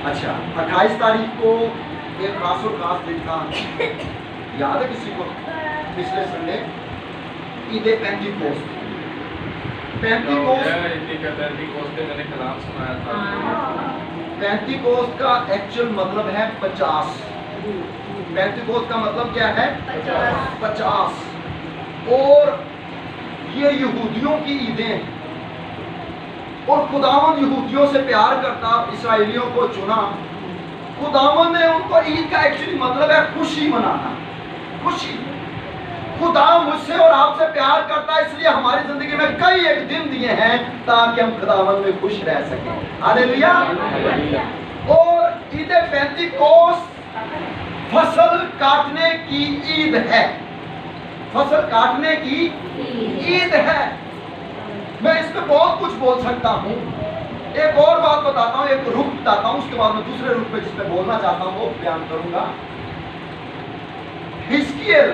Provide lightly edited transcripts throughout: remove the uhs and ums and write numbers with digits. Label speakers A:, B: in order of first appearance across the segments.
A: अच्छा, 28 तारीख को एक खास और खास दिन था, याद है किसी को? पिछले संडे ईद पेंटिकोस्ट।
B: मैंने कलाम सुनाया था।
A: पेंटिकोस्ट का एक्चुअल मतलब है 50। पेंटिकोस्ट का मतलब क्या है? 50। और ये यहूदियों की ईदें हैं, और खुदावन यहूदियों से प्यार करता इसराइलियों को चुना। खुदावन ने उनको ईद का एक्चुअली मतलब है खुशी मनाना, खुशी। खुदा मुझसे और आपसे प्यार करता है, इसलिए हमारी जिंदगी में कई एक दिन दिए हैं ताकि हम खुदावन में खुश रह सकें। हालेलुया। और ईद पेंटिकोस्ट फसल काटने की ईद है, फसल काटने की ईद है। मैं इस पे बहुत कुछ बोल सकता हूँ। एक और बात बताता हूँ, एक रुख बताता हूँ, उसके बाद मैं दूसरे रुख पे जिस पे बोलना चाहता हूँ वो बयान करूंगा। हिजकिय्याह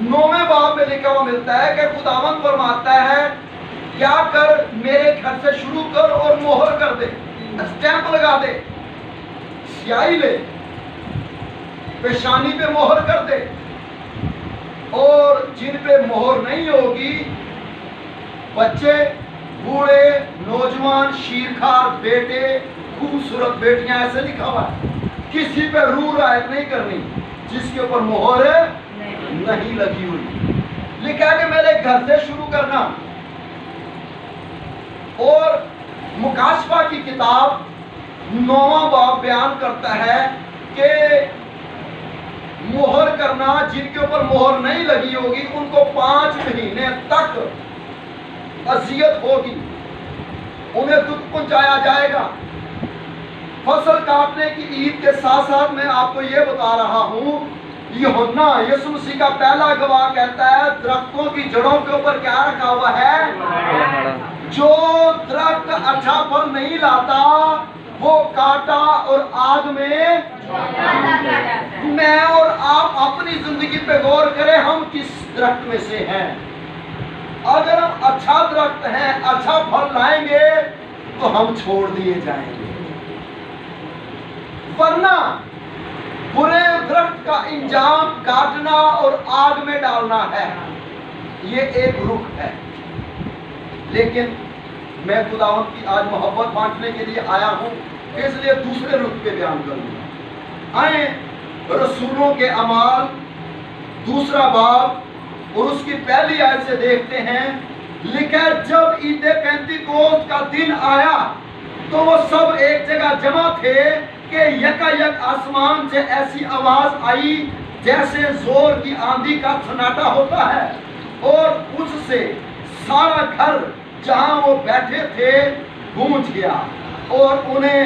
A: 9वें बाब में लिखा हुआ मिलता है कि खुदावंद फरमाता है, क्या कर, मेरे घर से शुरू कर और मोहर कर दे, स्टैंप लगा दे, स्याही ले, पेशानी पे मोहर कर दे, और जिन पे मोहर नहीं होगी, बच्चे, बूढ़े, नौजवान, शीरखार बेटे, खूबसूरत बेटियां, ऐसे लिखा हुआ है। किसी पे रूह रायत नहीं करनी जिसके ऊपर मोहर नहीं लगी हुई। लिखा है कि मेरे घर से शुरू करना। और मुकाशफा की किताब 9वां बाब बयान करता है कि मोहर करना, जिनके ऊपर मोहर नहीं लगी होगी उनको 5 महीने तक अजियत होगी, उन्हें दुख पहुंचाया जाएगा। फसल काटने की ईद के साथ साथ मैं आपको यह बता रहा हूं, यूहन्ना यीशु मसीह का पहला गवाह कहता है, दरख्तों की जड़ों के ऊपर क्या रखा हुआ है? जो दरख्त अच्छा फल नहीं लाता वो काटा और आग में। मैं और आप अपनी जिंदगी पे गौर करें, हम किस दरख्त में से हैं। अगर हम अच्छा दरख्त हैं, अच्छा फल लाएंगे तो हम छोड़ दिए जाएंगे, वरना बुरे दरख्त का इंजाम काटना और आग में डालना है। ये एक रुख है। लेकिन मैं खुदावंद की आज मोहब्बत बांटने के लिए आया हूं, इसलिए दूसरे रुख पे बयान करूंगा। आए रसूलों के अमाल 2 बाब और उसकी पहली आयत से देखते हैं। लिखा है, जब ईद पेंटिकोस्ट का दिन आया तो वो सब एक जगह जमा थे कि यकायक आसमान से ऐसी आवाज आई जैसे जोर की आंधी का सन्नाटा होता है, और उससे सारा घर जहां वो बैठे थे गूंज गया, और उन्हें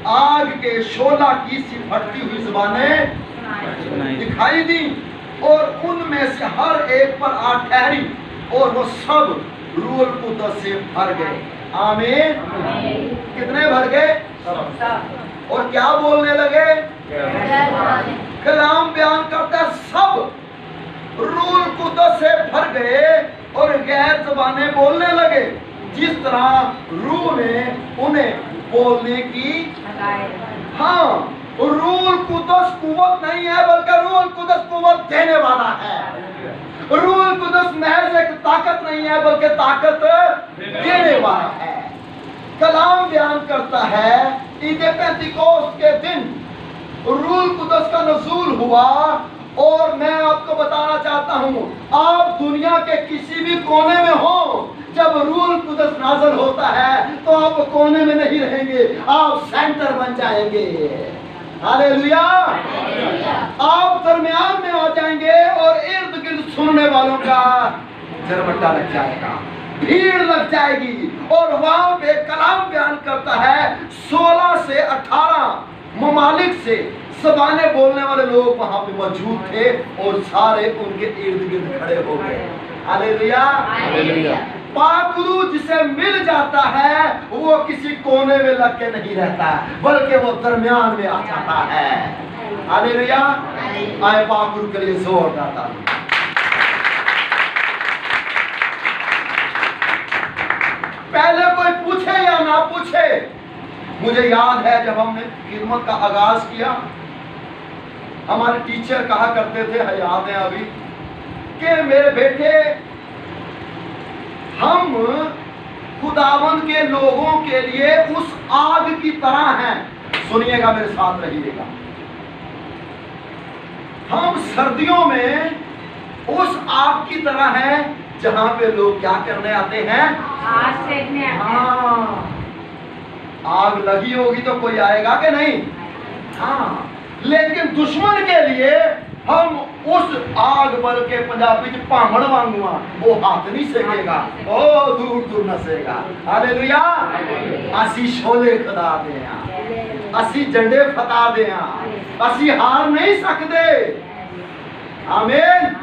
A: आग के शोला की सी फटती हुई ज़बानें दिखाई दी, और उनमें से हर एक पर आ ठहरी, और वो सब रूह कुद्दस से भर गए। आमीन। कितने भर गए? और क्या बोलने लगे? कलाम बयान करता है, सब रूह कुद्दस से भर गए और गैर ज़बानें बोलने लगे, जिस तरह रूह ने उन्हें बोलने की। हाँ, रूह कुद्दस कुव्वत नहीं है, बल्कि रूह कुद्दस कुव्वत देने वाला है। रूह कुद्दस महज एक ताकत नहीं है, बल्कि ताकत देने वाला है। कलाम बयान करता है, ईद पेंटिकोस्ट के दिन रूह कुद्दस का नज़ूल हुआ, और मैं आपको बताना चाहता हूँ, आप दुनिया के किसी भी कोने में हो, जब रूह कुद्दस नाज़िल होता है तो आप कोने में नहीं रहेंगे, आप सेंटर बन जाएंगे। हालेलुया। आप दरमियान में आ जाएंगे और इर्द गिर्द सुनने वालों का झरमट्टा लग जाएगा, भीड़ लग जाएगी। और वहां पे कलाम बयान करता है, 16 से 18 ममालिक से ज़बानें बोलने वाले लोग वहां पे मौजूद थे, और सारे उनके इर्द गिर्द खड़े हो गए। हालेलुया। पाकरू जिसे मिल जाता है वो किसी कोने में लग के नहीं रहता, बल्कि वो दरमियान में आ जाता है। हालेलुया। आए पाकरू के लिए जोरदार ताली। पहले कोई पूछे या ना पूछे, مجھے یاد ہے جب ہم نے خدمت کا آغاز کیا، ہمارے ٹیچر کہا کرتے تھے، حیات ہیں ابھی، کہ میرے بیٹے ہم خداوند کے لوگوں کے لیے اس آگ کی طرح ہیں. سنیے گا، میرے ساتھ رہیے گا. ہم سردیوں میں اس آگ کی طرح ہیں جہاں پہ لوگ کیا کرنے آتے ہیں؟
C: آگ سیکنے آتے ہیں.
A: ہاں، آگ لگی ہوگی تو کوئی آئے گا کہ نہیں؟ ہاں، لیکن دشمن کے لیے ہم اس آگ بلکہ پنجابی چ پامڑ وانگوا، وہ ہاتھ نہیں سکے گا، او دور دور نسے گا. ہالےلویا. اسی شولے خدا دے ہاں، اسی جنڈے پھتا دے ہاں، اسی ہار نہیں سکتے. آمین.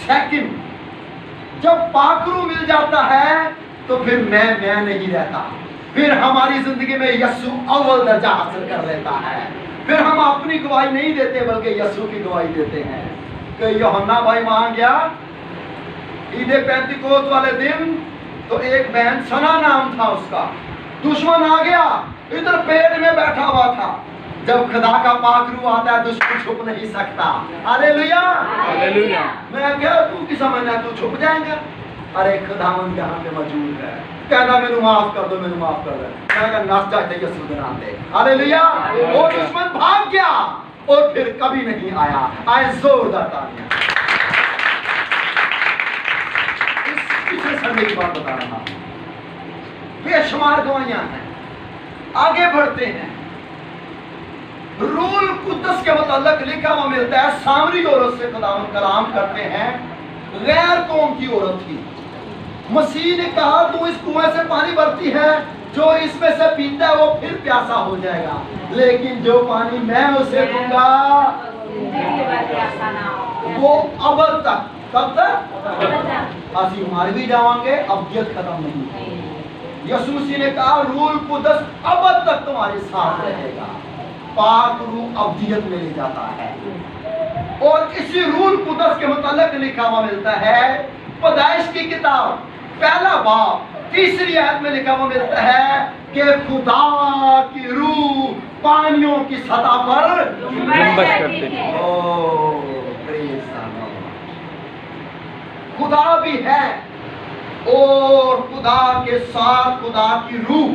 A: سیکنڈ، جب پاکرو مل جاتا ہے تو پھر میں نہیں رہتا، پھر ہماری زندگی میں یسوع اول درجہ حاصل کر لیتا ہے. پھر ہم اپنی گواہی نہیں دیتے بلکہ یسوع کی گواہی دیتے ہیں. کہ یوحنا بھائی وہاں گیا عید پینتیکوست والے دن، تو ایک بہن سنا نام تھا اس کا، دشمن آ گیا ادھر پیٹ میں بیٹھا ہوا تھا. جب خدا کا پاک روح آتا ہے دشمن چھپ نہیں سکتا. ہالےلویا.
B: ہالےلویا.
A: میں کیا تو کی سمجھنا تو چھپ جائیں گا؟ ارے خداوند یہاں پہ موجود ہے. کہنا مینوں معاف کر دو، مینوں معاف کر دو. میں کہا نس جاتے یسوع دے نام تے. ہالےلویا. وہ دشمن بھاگ گیا اور پھر کبھی نہیں آیا. آئے زوردار تالیاں. اس پچھلے سنڈے کی بات بتا رہا ہوں. بے شمار گواہیاں ہیں. آگے بڑھتے ہیں. روح القدس کے متعلق لکھا ہوا ملتا ہے، سامری عورت سے خداوند کلام کرتے ہیں، غیر قوم کی عورت تھی. مسیح نے کہا تو اس کنویں سے پانی بھرتی ہے، جو اس میں سے پیتا ہے وہ پھر پیاسا ہو جائے گا، لیکن جو پانی میں اسے دوں گا وہ ابد تک. کب تک؟ اسی مر بھی جاؤں گے، ابدیت ختم نہیں. یسوع مسیح نے کہا روح القدس ابد تک تمہارے ساتھ رہے گا. پاک روح ابدیت میں لے جاتا ہے. اور اسی روح القدس کے متعلق لکھا ہوا ملتا ہے پیدائش کی کتاب پہلا باب 3 آیت میں لکھا ہوا ملتا ہے کہ خدا کی روح پانیوں کی سطح پر
B: جنبش کرتی ہے.
A: خدا بھی ہے اور خدا کے ساتھ خدا کی روح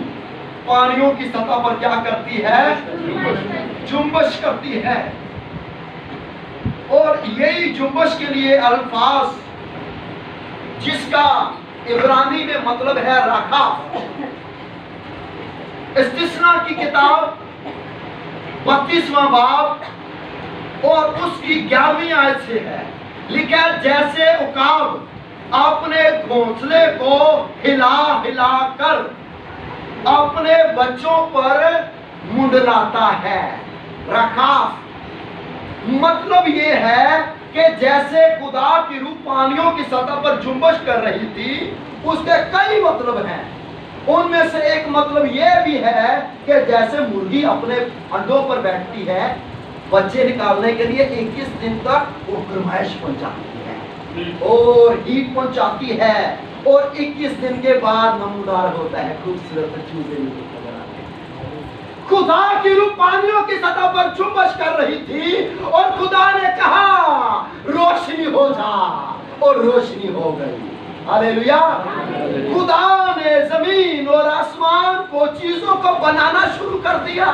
A: پانیوں کی سطح پر کیا کرتی ہے؟ جنبش کرتی ہے. اور یہی جنبش کے لیے الفاظ جس کا عبرانی میں مطلب ہے رکھا. استثنا کی کتاب 32واں باب اور اس کی 11ویں آیت سے ہے لکھا ہے، جیسے عقاب اپنے گھونسلے کو ہلا ہلا کر اپنے بچوں پر منڈلاتا ہے. رکھاف مطلب یہ ہے کہ جیسے خدا کی روح پانیوں کی سطح پر جنبش کر رہی تھی، اس کے کئی مطلب ہیں. ان میں سے ایک مطلب یہ بھی ہے کہ جیسے مرغی اپنے انڈوں پر بیٹھتی ہے، بچے نکالنے کے لیے 21 دن تک وہ گرمائش پہنچاتی ہے اور ہیٹ پہنچاتی ہے، اور 21 دن کے بعد نمودار ہوتا ہے، خوبصورت چیزیں نظر آتی ہیں. خدا کی روح پانیوں کی سطح پر جنبش کر رہی تھی اور خدا نے کہا روشنی ہو جا، اور روشنی ہو گئی. ہالےلویا. خدا نے زمین اور آسمان کو چیزوں کو بنانا شروع کر دیا.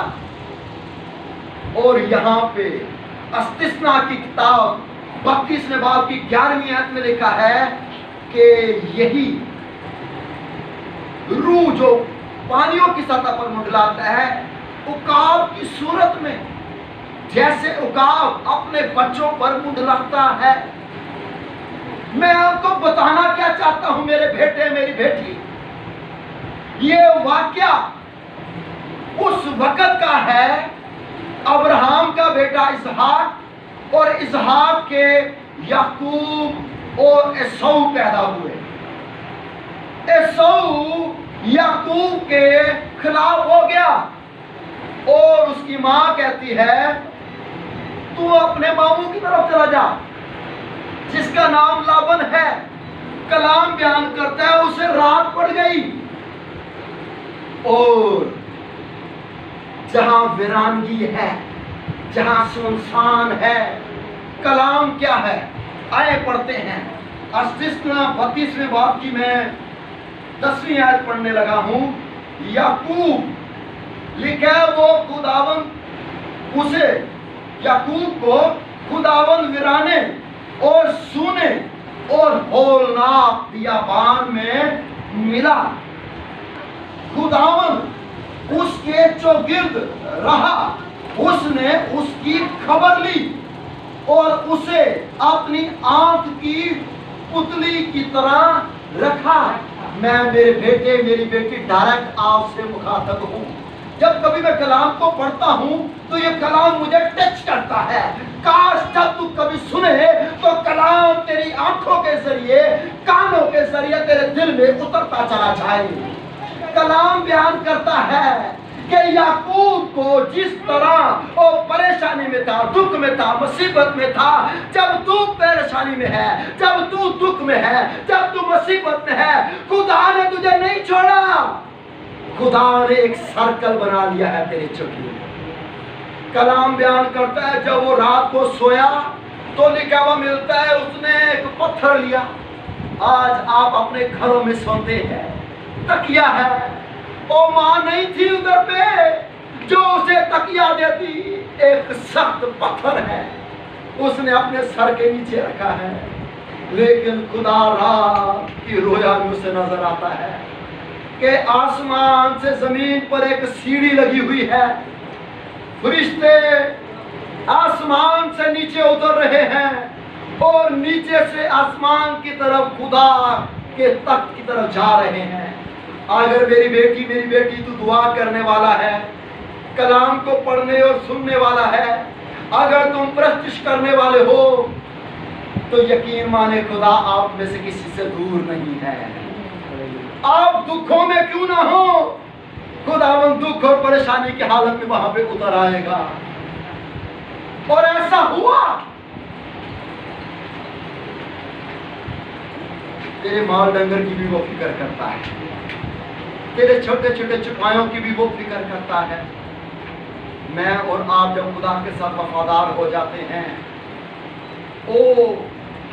A: اور یہاں پہ استثنا کی کتاب 32ویں باب کی 11ویں آیت میں لکھا ہے کہ یہی روح جو پانیوں کی سطح پر منڈلاتا ہے عقاب کی صورت میں، جیسے عقاب اپنے بچوں پر منڈلاتا ہے. میں آپ کو بتانا کیا چاہتا ہوں میرے بیٹے میری بیٹی، یہ واقعہ اس وقت کا ہے ابراہم کا بیٹا اسحاق، اور اسحاق کے یعقوب اور عیسو پیدا ہوئے. عیسو یعقوب کے خلاف ہو گیا اور اس کی ماں کہتی ہے تو اپنے ماموں کی طرف چلا جا جس کا نام لابن ہے. کلام بیان کرتا ہے اسے رات پڑ گئی اور जहां वीरानगी है, जहां सुनसान है, कलाम क्या है? आए पढ़ते हैं। 32वें बाब की मैं 10वीं आयत पढ़ने लगा हूं। याकूब लिखा है, वो खुदावन उसे याकूब को खुदावन वीराने और सुने और होलनाक बियाबान में मिला। खुदावन उसके चौगिर्द रहा, उसने उसकी खबर ली और उसे अपनी आंख की पुतली की तरह रखा। मैं मेरे बेटे मेरी बेटी डायरेक्ट आपसे मुखातब हूँ। जब कभी मैं कलाम को पढ़ता हूँ तो ये कलाम मुझे टच करता है। काश जब तू कभी सुने तो कलाम तेरी आंखों के जरिए, कानों के जरिए तेरे दिल में उतरता चला जाए। कलाम बयान करता है कि याकूब को जिस तरह वो परेशानी में था, दुख में था, मुसीबत में था, जब तू परेशानी में है, जब तू दुख में है, जब तू मुसीबत में है, खुदा ने तुझे नहीं छोड़ा। खुदा ने एक सर्कल बना लिया है तेरे चौकी। कलाम बयान करता है जब वो रात को सोया तो लिखा हुआ मिलता है उसने एक पत्थर लिया। आज आप अपने घरों में सोते हैं, तकिया है, वो मां नहीं थी उधर पे जो उसे तकिया देती, एक सख्त पत्थर है उसने अपने सर के नीचे रखा है। लेकिन खुदा रात की रोया में उसे नजर आता है कि आसमान से जमीन पर एक सीढ़ी लगी हुई है, फरिश्ते आसमान से नीचे उतर रहे हैं और नीचे से आसमान की तरफ खुदा के तख्त की तरफ जा रहे हैं। अगर मेरी बेटी तू दुआ करने वाला है, कलाम को पढ़ने और सुनने वाला है, अगर तुम प्रस्तिश करने वाले हो तो यकीन माने खुदा आप में से किसी से दूर नहीं है। आप दुखों में क्यों ना हो, खुदावन दुख और परेशानी की हालत में वहां पे उतर आएगा। और ऐसा हुआ। तेरे माल डंगर की भी वो फिक्र करता है, तेरे छोटे छोटे चुपायों की भी वो फिक्र करता है। मैं और आप जब खुदा के साथ वफादार हो जाते हैं, वो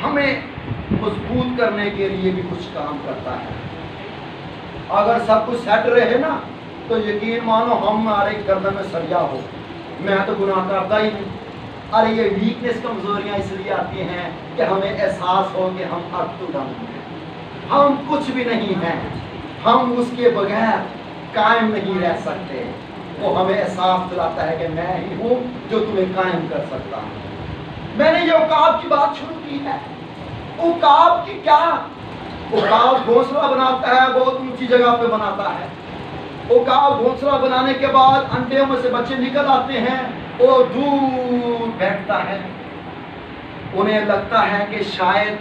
A: हमें मजबूत करने के लिए भी कुछ काम करता है। अगर सब कुछ सेट रहे ना तो यकीन मानो हमारे गर्दन में सरिया हो, मैं तो गुनाह करता ही नहीं। अरे ये वीकनेस कमजोरियां इसलिए आती हैं कि हमें एहसास हो कि हम अब तो डाउन हैं, हम कुछ भी नहीं हैं, हम उसके बगैर कायम नहीं रह सकते। वो हमें एहसास दिलाता है कि मैं ही हूँ जो तुम्हें कायम कर सकता हूँ। मैंने ये उकाब की बात शुरू की है। उकाब की क्या? उकाब घोंसला बनाता है, बहुत ऊंची जगह पे बनाता है। उकाब घोंसला बनाने के बाद अंडे में से बच्चे निकल आते हैं और दूर बैठता है। उन्हें लगता है कि शायद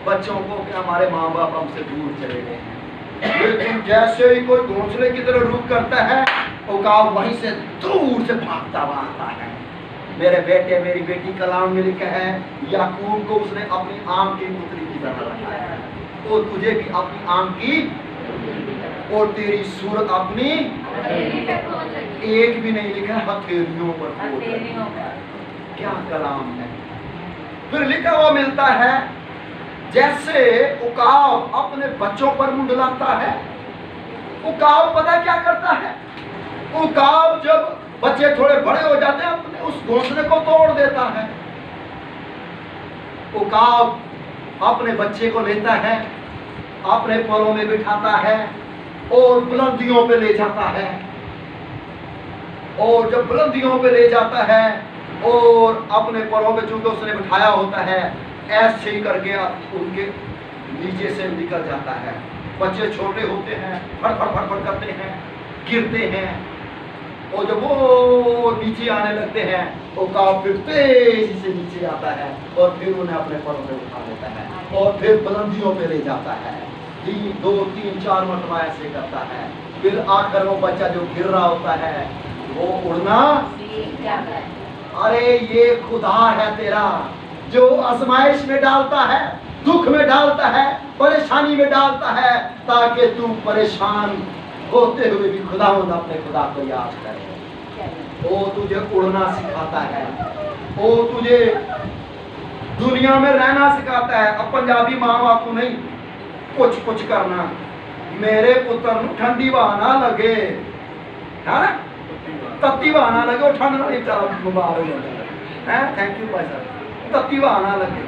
A: बच्चों को कि हमारे माँ बाप हमसे दूर चले गए हैं, लेकिन जैसे ही कोई घोंसले की तरह रुख करता है, उकाब वहीं से दूर से भागता हुआ आता है। मेरे बेटे मेरी बेटी, कलाम में लिखा है याकूब को उसने अपनी आम की पुतली की तरह रखा है। तो तुझे भी अपनी आम की और तेरी सूरत अपनी, एक भी नहीं लिखा हथेलियों पर। क्या कलाम है। फिर लिखा हुआ मिलता है जैसे उकाब अपने बच्चों पर मुंडलाता है। उकाब पता क्या करता है? उकाब जब बच्चे थोड़े बड़े हो जाते हैं अपने उस घोंसले को तोड़ देता है। उकाब अपने बच्चे को लेता है, अपने परों में बिठाता है और बुलंदियों पे ले जाता है। और जब बुलंदियों पे ले जाता है और अपने परों पे चूंकि उसने बिठाया होता है, ऐसे ही करके उनके नीचे से निकल जाता है। बच्चे छोटे होते हैं, फटफट फटफट करते हैं, गिरते हैं, और जब वो नीचे आने लगते हैं वो काब फिर तेजी से नीचे आता है और फिर उन्हें अपने परों पे उठा लेता है और फिर बुलंदियों पे ले जाता है। 2 3 4 मरतबा ऐसे करता है। फिर आखिर वो बच्चा जो गिर रहा होता है वो उड़ना। अरे ये खुदा है तेरा जो आजमाइश में डालता है, दुख में डालता है, परेशानी में डालता है, ताकि तू परेशान होते हुए भी खुदावंद अपने खुदा को याद करे। वो तुझे उड़ना सिखाता है, वो तुझे दुनिया में रहना सिखाता है। अब पंजाबी माँ बाप को नहीं कुछ कुछ करना, मेरे पुत्र नूं ठंडी हवा ना लगे, है ना, तत्ती हवा ना लगे, वो ठंड नाल बेचारा बीमार हो जाता है। थैंक यू भाई साहब। तत्ती हवा ना लगे,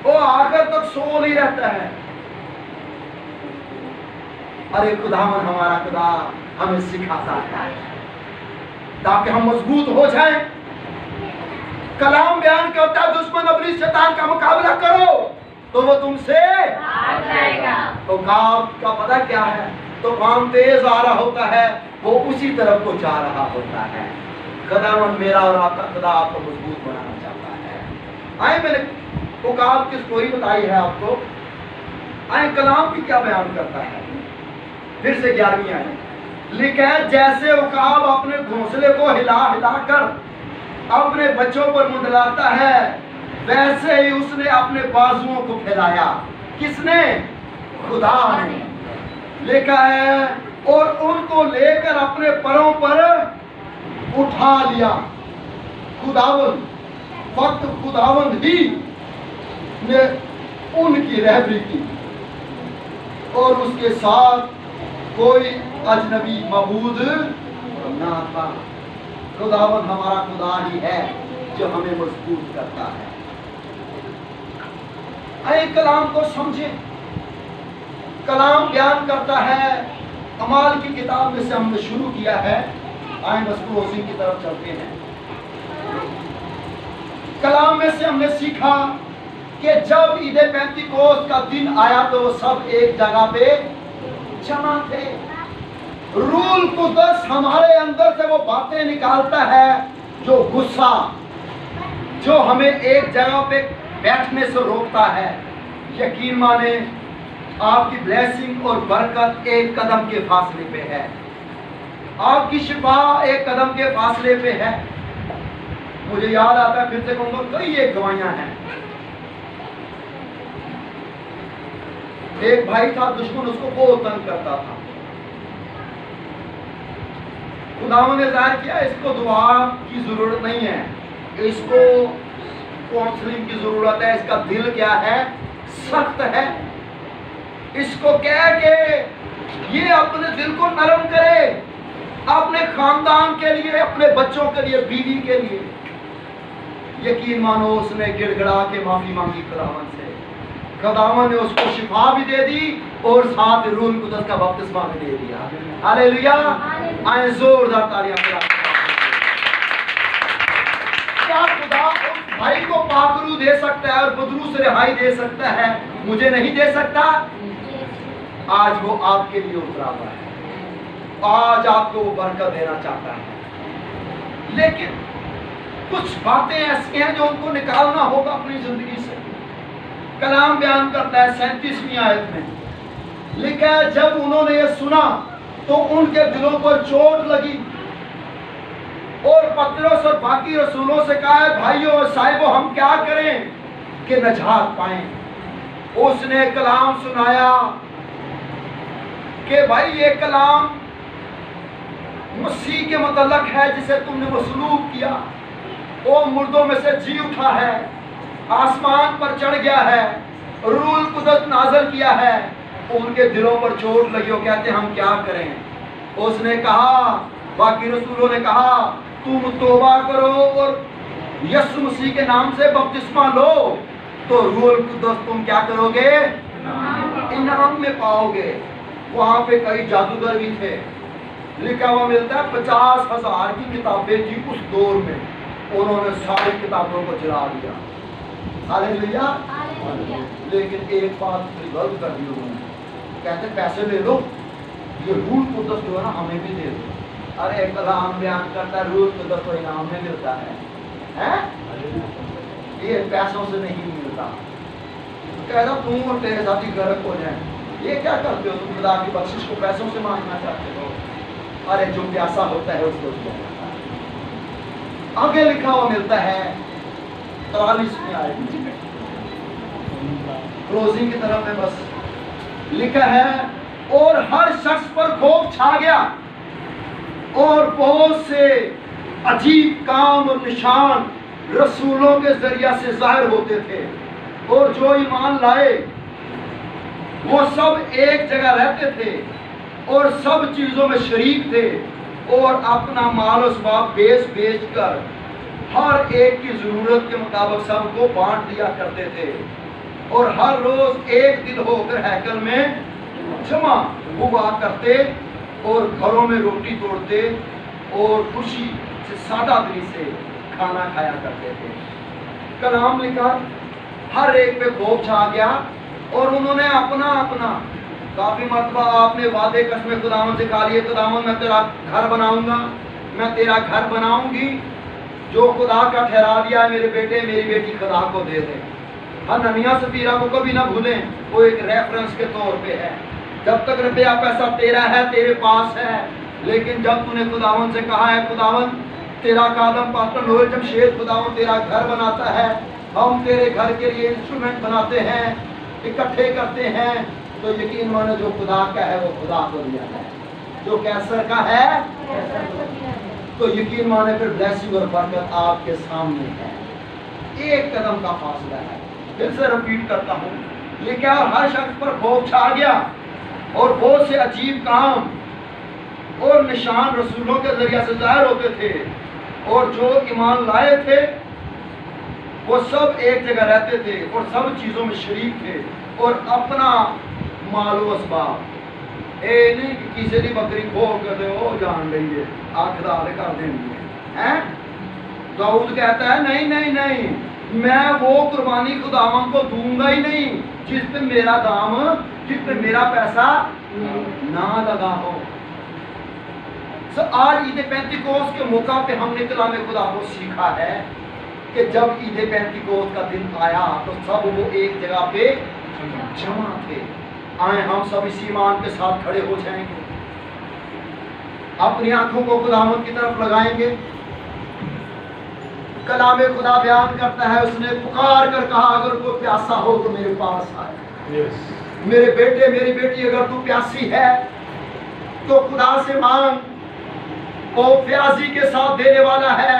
A: वो आखिर तक सो नहीं रहता है। अरे खुदावन हमारा खुदा हमें सिखाता है ताकि हम मजबूत हो जाएं। कलाम बयान करता है दुश्मन अपनी शैतान का मुकाबला करो तो वो तुमसे
C: भाग जाएगा।
A: तो काम का पता क्या है, तो काम तेज आ रहा होता है, वो उसी तरफ को जा रहा होता है। खुदावन मेरा और आपका खुदा आपको मजबूत बनाना चाहता है। आए मैंने उकाब की स्टोरी बताई है आपको। आए कलाम भी क्या बयान करता है, फिर से 11वीं आए लिखा है, जैसे उकाब अपने घोंसले को हिला हिला कर अपने बच्चों पर मुंडलाता है, वैसे ही उसने अपने बाजुओं को फैलाया। किसने? खुदा ने। लिखा है और उनको लेकर अपने परों पर उठा लिया। खुदावंद, फक्त खुदावंद ही ने उनकी रहबरी की और उसके साथ कोई अजनबी मबूद ना था। खुदावंद हमारा खुदा ही है जो हमें मजबूत करता है। आए कलाम को समझे। कलाम बयान करता है, अमाल की किताब में से हमने शुरू किया है। आए बस क्लोजिंग की तरफ चलते हैं। कलाम में से हमने सीखा कि जब ईद पेंतीकोस्त का दिन आया तो वो सब एक जगह पे जमा थे। रूल कुदस हमारे अंदर से वो बातें निकालता है जो गुस्सा, जो हमें एक जगह पे बैठने से रोकता है। यकीन माने आपकी ब्लेसिंग और बरकत एक कदम के फासले पे है, आपकी शिफा एक कदम के फासले पे है। मुझे याद आता है, फिर से कहूंगा, कई एक गवाहियां हैं। एक भाई था, दुश्मन उसको बहुत तंग करता था। खुदावंद ने जाहिर किया इसको दुआ की जरूरत नहीं है, इसको काउंसलिंग की जरूरत है। इसका दिल क्या है? सख्त है। इसको कह के ये अपने दिल को नरम करे, अपने खानदान के लिए, अपने बच्चों के लिए, बीवी के लिए। यकीन मानो उसने गिड़गिड़ा के माफी मांगी खुदावंद से। खुदावंद ने उसको शिफा भी दे दी और साथ रूह कुदस का बपतिस्मा भी दे दिया। हालेलुया। आए जोरदार तालियां बजाएं। क्या खुदा उस भाई को पाकरू दे सकता है और बदरू से रिहाई दे सकता है? मुझे नहीं दे सकता? आज वो आपके लिए उतरा हुआ है, आज आपको वो बरकत देना चाहता है। लेकिन कुछ बातें ऐसी हैं जो उनको निकालना होगा अपनी जिंदगी से। कलाम बयान करता है 37वीं आयत में लिखा है, जब उन्होंने ये सुना तो उनके दिलों पर चोट लगी और पतरस और बाकी रसूलों से कहा, भाइयों और साहिबों हम क्या करें कि नजात पाएं। उसने कलाम सुनाया कि भाई ये कलाम मसीह के मतलब है जिसे तुमने मसलूब किया, वो मुर्दों में से जी उठा है, आसमान पर चढ़ गया है, रूह कुदस नाज़िल किया है। उनके दिलों पर चोट लगी, वो कहते हम क्या करें। उसने कहा, बाकी रसूलों ने कहा, तुम तौबा करो और यीशु मसीह के नाम से बपतिस्मा लो तो रूह कुदस तुम क्या करोगे? इनाम में पाओगे। वहां पे कई जादूगर भी थे। लिखा हुआ मिलता है 50,000 की किताबें थी उस दौर में, उन्होंने सारी किताबों को जला दिया। हालेलुया। लेकिन एक बात गलत कर दी उन्होंने, कहते पैसे ले लो, ये रूह कुदस जो है ना हमें भी दे दो। अरे कलाम बयान करता है रूह कुदस को इनाम में मिलता है? ये पैसों से नहीं मिलता। कहता तुम और तेरे साथी गर्क हो जाए, ये क्या करते हो तुम? खुदा की बख्शिश को पैसों से मांगना चाहते हो? अरे जो प्यासा होता है उसको आगे लिखा हुआ मिलता है 43वीं आयत में, क्लोजिंग की तरफ में बस लिखा है, और हर शख्स पर खौफ छा गया और बहुत से अजीब काम और निशान रसूलों के जरिया से जाहिर होते थे, और जो ईमान लाए वो सब एक जगह रहते थे और सब चीजों में शरीक थे, और अपना माल असबाब बेच कर हर एक की जरूरत के मुताबिक सबको बांट दिया करते थे, और हर रोज एक दिन होकर हैकल में जमा हुआ करते और घरों में रोटी तोड़ते और खुशी से सादा दिली से खाना खाया करते थे। कलाम लिखा, हर एक पे खौफ छा गया, और उन्होंने अपना काफी मरतबा आपने वादे कसमें खुदावन से खा लिए, खुदावन मैं तेरा घर बनाऊंगा, मैं तेरा घर बनाऊंगी, जो खुदा का ठहरा दिया है मेरे बेटे मेरी बेटी खुदा को दे दे। हननिया सफीरा को कभी ना भूलें, वो एक रेफरेंस के तौर पे है। जब तक रुपया पैसा तेरा है, तेरे पास है, लेकिन जब तूने खुदावन से कहा है खुदावन तेरा कादम पास्टर नोएल जमशेद खुदावन तेरा घर बनाता है, हम तेरे घर के लिए इंस्ट्रूमेंट बनाते हैं, इकट्ठे करते हैं, तो यकीन मानो जो खुदा का है वो खुदा को दिया है, जो कैसर का है कैसर को दिया है। तो यकीन माने फिर ब्लेसिंग और बरकत आपके सामने है, एक कदम का फासला है। फिर से रिपीट करता हूँ, ये क्या हर शख्स पर खौफ छा गया, और बहुत से अजीब काम और निशान रसूलों के जरिया से जाहिर होते थे, और जो ईमान लाए थे वो सब एक जगह रहते थे और सब चीजों में शरीक थे, और अपना मालो असबाब ए नहीं कि किसी की बकरी खो कर दे वो जान लेंगे आखदार कर देंगे हैं। दाऊद कहता है नहीं नहीं नहीं, मैं वो कुर्बानी खुदावन को दूंगा ही नहीं जिस पे मेरा दाम, जिस पे मेरा पैसा ना लगा हो। आज ईद पेंतिकोस्त के मौका पे हमने कलाम खुदा को सीखा है कि जब ईद पेंतिकोस्त का दिन आया तो सब वो एक जगह पे जमा थे। आए हम सब इसी ईमान के साथ खड़े हो जाएंगे, अपनी आंखों को खुदावंद की तरफ लगाएंगे। कलाम खुदा बयान करता है, उसने पुकार कर कहा अगर कोई प्यासा हो तो मेरे पास आए। मेरे बेटे मेरी बेटी अगर तू प्यासी है तो खुदा से मांग, वो प्यासी के साथ देने वाला है।